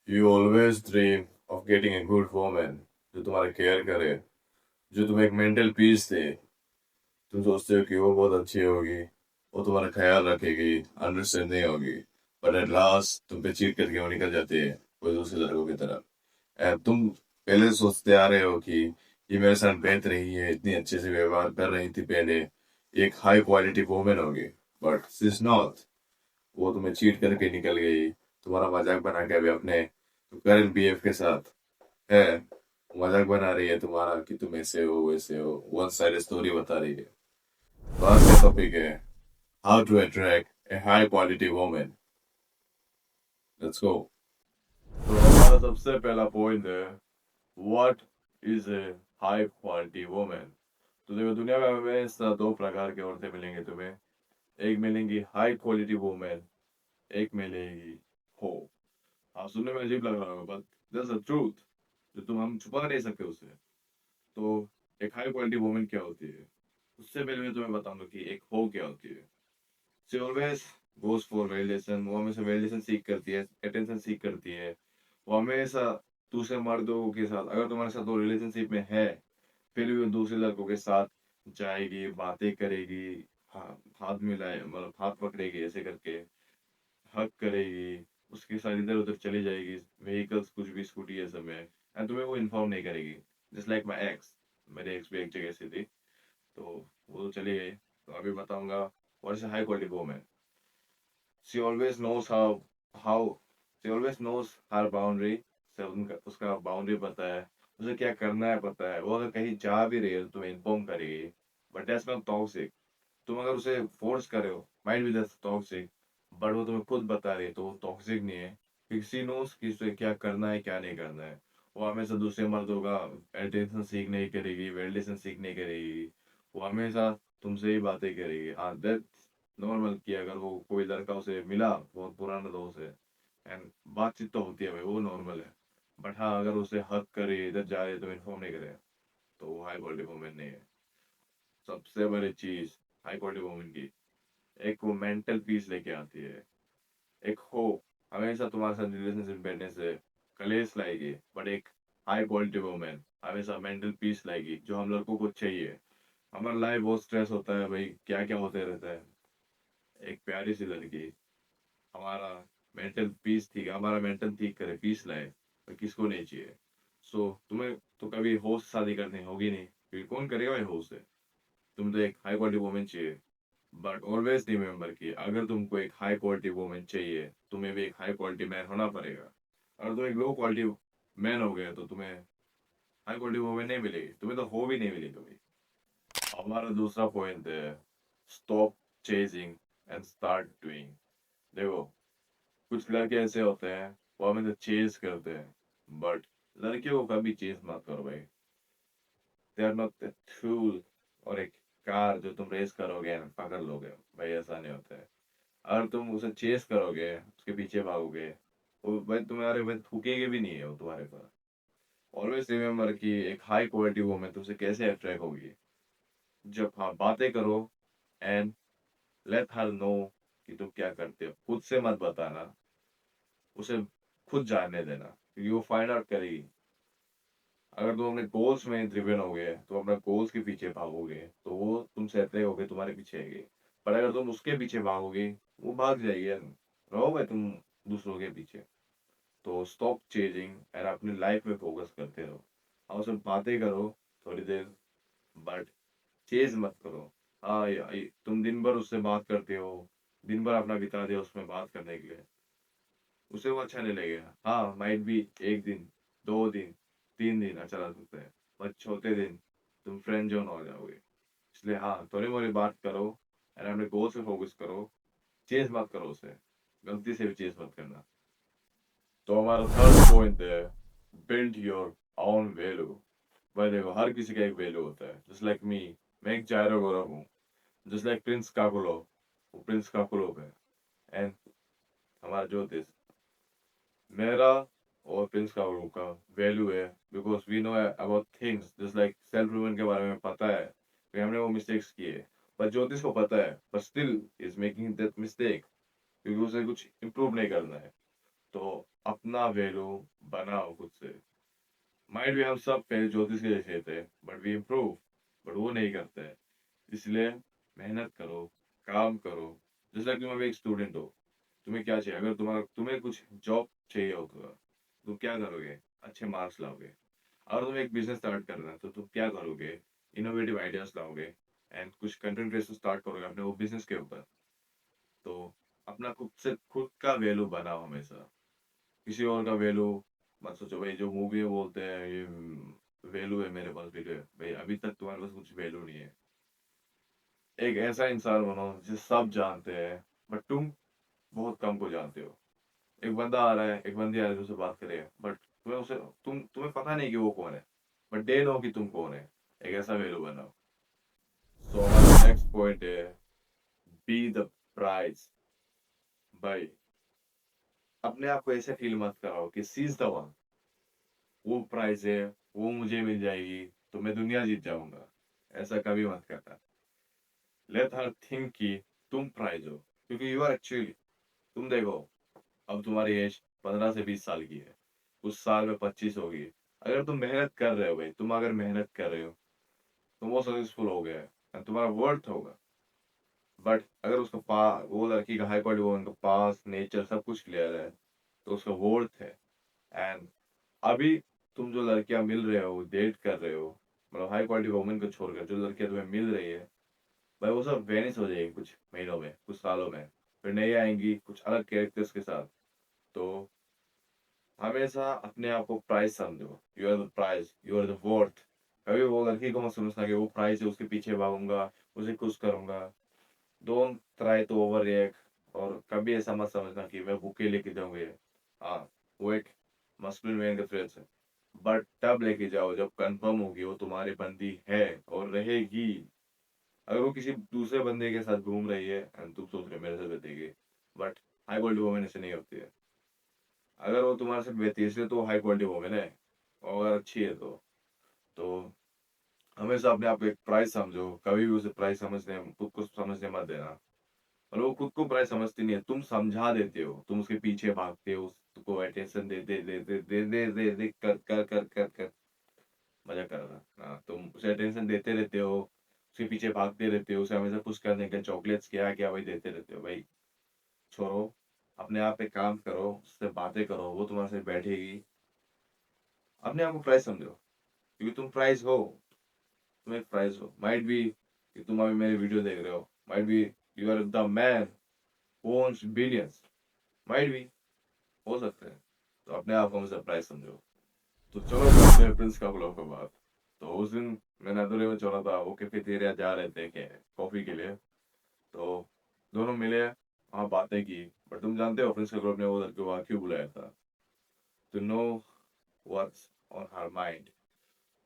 You always dream of getting a good woman जो तुम्हारा care करे, जो तुम्हें एक मेंटल पीस दे। तुम सोचते हो कि वो बहुत अच्छी होगी, वो तुम्हारा ख्याल रखेगी, अंडरस्टैंडिंग होगी, बट एट लास्ट तुम पे चीट करके वो निकल जाती है कोई दूसरे लड़कों की तरफ। एंड तुम पहले से सोचते आ रहे हो कि ये मेरे साथ बेहतर रही है, इतनी अच्छे से व्यवहार कर रही थी पहले, एक हाई क्वालिटी वुमेन होगी, बट शी इज नॉट। वो तुम्हें चीट करके निकल गई, तुम्हारा मजाक बना के अभी अपने करंट बीएफ के साथ है, मजाक बना रही है तुम्हारा कि तुम ऐसे हो वैसे हो, वन साइड स्टोरी बता रही है। तो आज का टॉपिक है how to attract a high quality women. Let's go. तो हमारा सबसे पहला पॉइंट है, what is a high quality women. तो देखो, दुनिया में इस तरह दो प्रकार की औरतें मिलेंगी तुम्हें। एक मिलेंगी हाई क्वालिटी वुमेन, एक मिलेगी हो। हाँ, सुनने में अजीब लग रहा होगा, बट दैट्स द ट्रूथ, जो हम छुपा नहीं सकते उसे। तो एक हाई क्वालिटी वुमेन क्या होती है, उससे पहले मैं तुम्हें बताऊंगा कि एक हो क्या होती है। She always goes for validation, वो हमेशा वैलिडेशन सीख करती है, अटेंशन सीख करती है। वो हमेशा दूसरे मर्दों के साथ, अगर तुम्हारे साथ वो रिलेशनशिप में है, फिर भी वो दूसरे लड़कों के साथ जाएगी, बातें करेगी, हाथ मिलाए, मतलब हाथ पकड़ेगी ऐसे करके, हक करेगी, उसके साथ इधर उधर चली जाएगी, व्हीकल्स कुछ भी स्कूटी ये सब में, एंड तुम्हें वो इन्फॉर्म नहीं करेगी। जस्ट लाइक माई एक्स, मेरे एक्स भी एक जगह से थी, तो वो तो चली गई। तो अभी बताऊंगा what is high quality woman. She always knows how she always knows her boundary. से उनका उसका बाउंड्री पता है, उसे क्या करना है पता है। वो अगर कहीं जा भी रही है तो तुम्हें इन्फॉर्म करेगी, बट दैट्स नॉट टॉक्सिक। तुम अगर उसे फोर्स कर रहे हो, mind be that's toxic, but वो तुम्हें खुद बता रही है तो वो टॉक्सिक नहीं है, क्योंकि सी नोस कि उसे क्या करना है क्या नहीं करना है। वो हमेशा दूसरे मर्दों का अटेंशन सीख नहीं करेगी, वैलिडेशन सीख नहीं करेगी। वो हमेशा तुमसे ही बातें करेगी। हाँ, दैट्स नॉर्मल कि अगर वो कोई लड़का उसे मिला, बहुत पुराना दोस्त है, एंड बातचीत तो होती है भाई, वो नॉर्मल है। बट हाँ, अगर उसे हक करे, इधर जा रहे तो इन्फॉर्म नहीं करे, तो वो हाई क्वालिटी वुमेन नहीं है। सबसे बड़ी चीज हाई क्वालिटी वुमेन की, एक वो मेंटल पीस लेके आती है। एक हो हमेशा तुम्हारे साथ रिलेशनशिप बैठने से कलेश लाएगी, बट एक हाई क्वालिटी वुमेन हमेशा मेंटल पीस लाएगी, जो हम लड़कों को चाहिए। हमारा लाइफ बहुत स्ट्रेस होता है भाई, क्या क्या होते रहता है। एक प्यारी सी लड़की हमारा मेंटल पीस ठीक है, हमारा मेंटल ठीक करे, पीस लाए, और किसको नहीं चाहिए। सो तुम्हें तो कभी होस्ट शादी करनी होगी नहीं, फिर कौन करेगा भाई होस्ट से। तुम तो एक हाई क्वालिटी वुमेन चाहिए। बट ऑलवेज रिमेम्बर कि अगर तुमको एक हाई क्वालिटी वुमेन चाहिए, तुम्हें भी एक हाई क्वालिटी मैन होना पड़ेगा। अगर तुम एक लो क्वालिटी मैन हो गए तो तुम्हें हाई क्वालिटी वुमेन नहीं मिलेगी, तुम्हें तो हो भी नहीं मिलेगी कभी। हमारा दूसरा पॉइंट है, stop chasing and start doing. देखो, कुछ लड़के ऐसे होते हैं, वो हमें तो चेज करते हैं, बट लड़कियों को कभी चेज मत करो भाई। They are not the tool, और एक कार जो तुम रेस करोगे पकड़ लोगे, भाई ऐसा नहीं होता है। अगर तुम उसे चेस करोगे, उसके पीछे भागोगे, वो भाई तुम्हारे भाई थूकेगे भी नहीं है वो तुम्हारे पर। ऑलवेज रिमेम्बर कि एक हाई क्वालिटी वुमेन तुमसे कैसे अट्रैक्ट होगी, जब हाँ बातें करो, एंड लेट हर नो कि तुम क्या करते हो, खुद से मत बताना, उसे खुद जानने देना, क्योंकि वो फाइंड आउट करेगी। अगर तुम अपने गोल्स में ड्रिवन होगे, तो अपने गोल्स के पीछे भागोगे, तो वो तुमसे अट्रैक्ट होगे, तुम्हारे पीछे आएगी। पर अगर तुम उसके पीछे भागोगे, वो भाग जाएगी यार। रहो भाई तुम दूसरों के पीछे। तो स्टॉप चेजिंग और अपनी लाइफ में फोकस करते रहो। हाँ, उसमें बातें करो थोड़ी देर, बट चेज मत करो। हाँ, तुम दिन भर उससे बात करते हो, दिन भर अपना बिता दे उसमें बात करने के लिए, उसे वो अच्छा नहीं लगेगा। हाँ, माइट बी एक दिन, 2 दिन, 3 दिन अच्छा लग सकता है, पर चौथे दिन तुम फ्रेंड जोन हो जाओगे। इसलिए हाँ, थोड़ी मोड़ी बात करो, और अपने गोल से फोकस करो, चेज मत करो उसे, गलती से भी चेज मत करना। तो हमारा थर्ड पॉइंट है, बिल्ड योर ओन वैल्यू। भाई देखो, हर किसी का एक वैल्यू होता है, जस्ट लाइक मी, मैं एक जायरो गौरव हूँ, जस्ट लाइक प्रिंस काकुलो, वो प्रिंस काकुलो है, एंड हमारा ज्योतिष, मेरा और प्रिंस काकुलो का वैल्यू है, because we know about things, just like self improvement के बारे में पता है कि हमने वो मिस्टेक्स किए। पर ज्योतिष को पता है, पर still is making that mistake, क्योंकि उसे कुछ इम्प्रूव नहीं करना है। तो अपना वैल्यू बनाओ खुद से। माइंड भी हम सब पहले ज्योतिष के जैसे थे, बट वी इम्प्रूव, बट वो नहीं करते हैं। इसलिए मेहनत करो, काम करो। जैसे कि तुम अभी एक स्टूडेंट हो, तुम्हें क्या चाहिए? अगर तुम्हें कुछ जॉब चाहिए हो तो तुम क्या करोगे? अच्छे मार्क्स लाओगे। अगर तुम एक बिजनेस स्टार्ट करना है तो तुम क्या करोगे? इनोवेटिव आइडियाज लाओगे एंड कुछ कंटेंट क्रिएशन स्टार्ट करोगे अपने वो बिजनेस के ऊपर। तो अपना खुद का वैल्यू बनाओ हमेशा। किसी और का वैल्यू मत सोचो। भाई जो मूवी में बोलते हैं ये वैल्यू है, मेरे पास वैल्यू है, भाई अभी तक तुम्हारे पास कुछ वैल्यू नहीं है। एक ऐसा इंसान बनो जिसे सब जानते हैं बट तुम बहुत कम को जानते हो। एक बंदा आ रहा है, एक बंदी आ रही है, उससे बात करेगा बट तुम्हें पता नहीं कि वो कौन है, बट दे नो कि तुम कौन है। एक ऐसा वैल्यू बनाओ। सो हमारा नेक्स्ट पॉइंट है, बी द प्राइज। भाई अपने आप को ऐसे फील मत कराओ कि सी इज द वन, वो प्राइज है, वो मुझे मिल जाएगी तो मैं दुनिया जीत जाऊंगा। ऐसा कभी मत करना। लेट हर थिंक कि तुम प्राइज हो, क्योंकि यू आर एक्चुअली। तुम देखो, अब तुम्हारी एज 15 से 20 साल की है, उस साल में 25 होगी। अगर तुम मेहनत कर रहे हो, भाई तुम अगर मेहनत कर रहे हो, तुम वो सक्सेसफुल हो गए and तुम्हारा वर्थ होगा। बट अगर उसका वो लड़की का हाई क्वालिटी, वो उनका पास नेचर सब कुछ क्लियर है, तो उसका वर्थ है। एंड अभी तुम जो लड़कियां मिल रहे हो, डेट कर रहे हो, मतलब हाई क्वालिटी वुमेन को छोड़कर जो लड़कियां तुम्हें मिल रही है, भाई वो सब वेनिस हो जाएगी कुछ महीनों में, कुछ सालों में। फिर नहीं आएंगी कुछ अलग कैरेक्टर्स के साथ। तो हमेशा अपने आप को प्राइस समझो। You are the price, you are the worth. कभी वो लड़की को मत समझना कि वो प्राइस है, उसके पीछे भागूंगा, उसे कुछ करूंगा। Don't try to overreact. और कभी ऐसा मत समझना कि मैं बुके लेके जाऊंगा ये। हाँ, वो एक मस्कुलिन मैन का ट्रेट है, बट तब लेके जाओ जब कंफर्म होगी वो तुम्हारी बंदी है और रहेगी। अगर वो किसी दूसरे बंदे के साथ घूम रही है एंड तुम सोच रहे हो मेरे साथ बैठेगी, बट हाई क्वालिटी वुमेन ऐसे नहीं होती है। अगर वो तुम्हारे साथ बैठी है इसलिए तो हाई क्वालिटी वुमेन है, और अगर अच्छी है तो हमेशा अपने आप को एक प्राइस समझो। कभी भी उसे प्राइस समझने, खुद को समझने मत देना। और वो खुद को प्राइस समझती नहीं है, तुम समझा देते हो, तुम उसके पीछे भागते हो, उसको अटेंशन दे कर कर कर कर कर मजा कर रहा। हाँ, तुम उसे अटेंशन देते रहते हो, उसके पीछे भागते रहते हो, उसे हमेशा खुश करने के चॉकलेट्स क्या क्या वही देते रहते हो। भाई छोड़ो, अपने आप पे काम करो, उससे बातें करो, वो तुम्हारे साथ बैठेगी। अपने आप को प्राइस समझो, क्योंकि तुम प्राइस हो। तुम एक प्राइस हो। माइट बी कि तुम अभी मेरी वीडियो देख रहे हो, might be you are the man who owns billions, might be, हो सकता है। तो अपने आप को हमेशा प्राइस समझो। तो चलो करते हैं प्रिंस का ब्लॉग का बात। तो उस दिन मैं नदुरे में चला था, वो कैफेटेरिया जा रहे थे कॉफी के लिए। तो दोनों मिले, वहाँ बातें की। बट तुम जानते हो प्रिंस का ग्रुप ने वो लड़के को वहाँ क्यों बुलाया था? To know what's on her mind.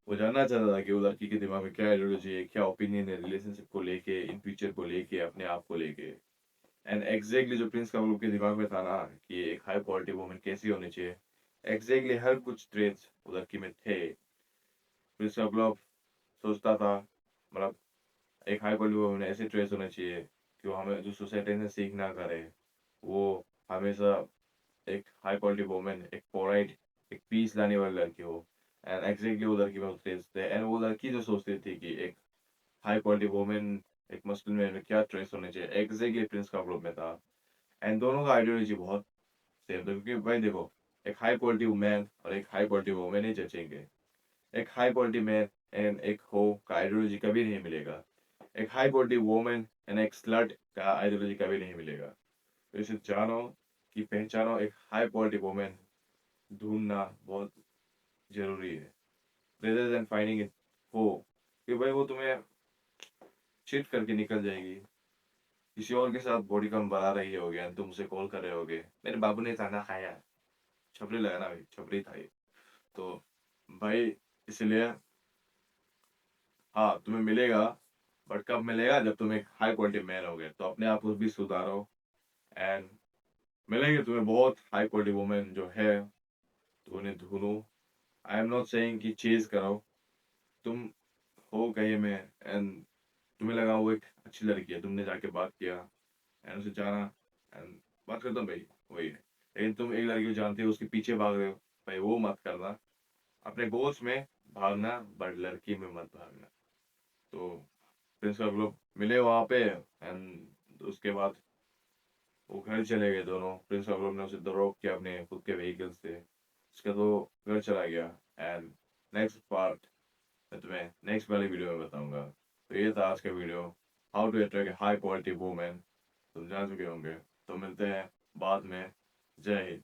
वो जानना चाहता था कि वो लड़की के दिमाग में क्या आइडियोलॉजी है, क्या ओपिनियन है रिलेशनशिप को लेके, इन फ्यूचर को लेके, अपने आप को लेके। एंड एग्जैक्टली जो प्रिंस कपूर के दिमाग में था ना, कि एक हाई क्वालिटी वुमन कैसी होनी चाहिए, एग्जैक्टली हर कुछ ट्रेड्स वो लड़की में थे। प्रिंस कपूर सोचता था, मतलब एक हाई क्वालिटी वुमन ऐसे ट्रेड्स होने चाहिए कि वो हमें जो सोसाइटी से सीख ना करे। वो हमेशा एक हाई क्वालिटी वुमन, एक पोलाइट, एक पीस लाने वाली लड़की हो। एंड एग्जैक्टली वो लड़की में उतरे थे। एंड वो लड़की जो सोचती थी कि एक हाई क्वालिटी वुमेन, एक मस्कुलिन मैन में क्या ट्रेस होने चाहिए, एग्जैक्टली प्रिंस का ग्रुप में था। एंड दोनों का आइडियोलॉजी बहुत सेम था, क्योंकि भाई देखो, एक हाई क्वालिटी मैन और एक हाई क्वालिटी वुमेन ही जचेंगे। एक हाई क्वालिटी मैन एंड एक हो का आइडियोलॉजी कभी नहीं मिलेगा। एक हाई क्वालिटी वुमेन एंड एक स्लट का आइडियोलॉजी कभी नहीं मिलेगा। तो इसे जानो कि पहचानो, एक हाई क्वालिटी वुमेन ढूंढना बहुत जरूरी है, रेदर देन फाइंडिंग इट हो, कि भाई वो तुम्हें चीट करके निकल जाएगी, किसी और के साथ बॉडी कम बना रही होगी and तुम उसे कॉल कर रहे होगे, मेरे बाबू ने खाना खाया। छपरी लगाना भाई, छपरी था ये। तो भाई इसलिए हाँ, तुम्हें मिलेगा, बट कब मिलेगा? जब तुम एक हाई क्वालिटी मैन हो गए। तो अपने आप को भी सुधारो एंड मिलेंगे तुम्हें बहुत हाई क्वालिटी वुमेन जो है, तो उन्हें ढूंढो। आई एम नॉट सेइंग कि चेज करो। तुम हो कहीं में एंड तुम्हें लगा वो एक अच्छी लड़की है, तुमने जाके बात किया एंड उसे जाना एंड बात करता हूँ भाई, वही है। लेकिन तुम एक लड़की को जानते हो उसके पीछे भाग रहे हो, भाई वो मत करना। अपने गोल्स में भागना, बट लड़की में मत भागना। तो प्रिंस और लोग मिले वहां पे, एंड उसके बाद वो घर चले गए दोनों। प्रिंस और लोग ने उसे ड्रॉप किया अपने खुद के व्हीकल से, उसका तो घर चला गया। एंड नेक्स्ट पार्ट मैं तुम्हें नेक्स्ट वाली वीडियो में बताऊंगा। तो ये था आज का video, how to attract high quality women. तुम जान चुके होंगे। तो मिलते हैं बाद में। जय हिंद।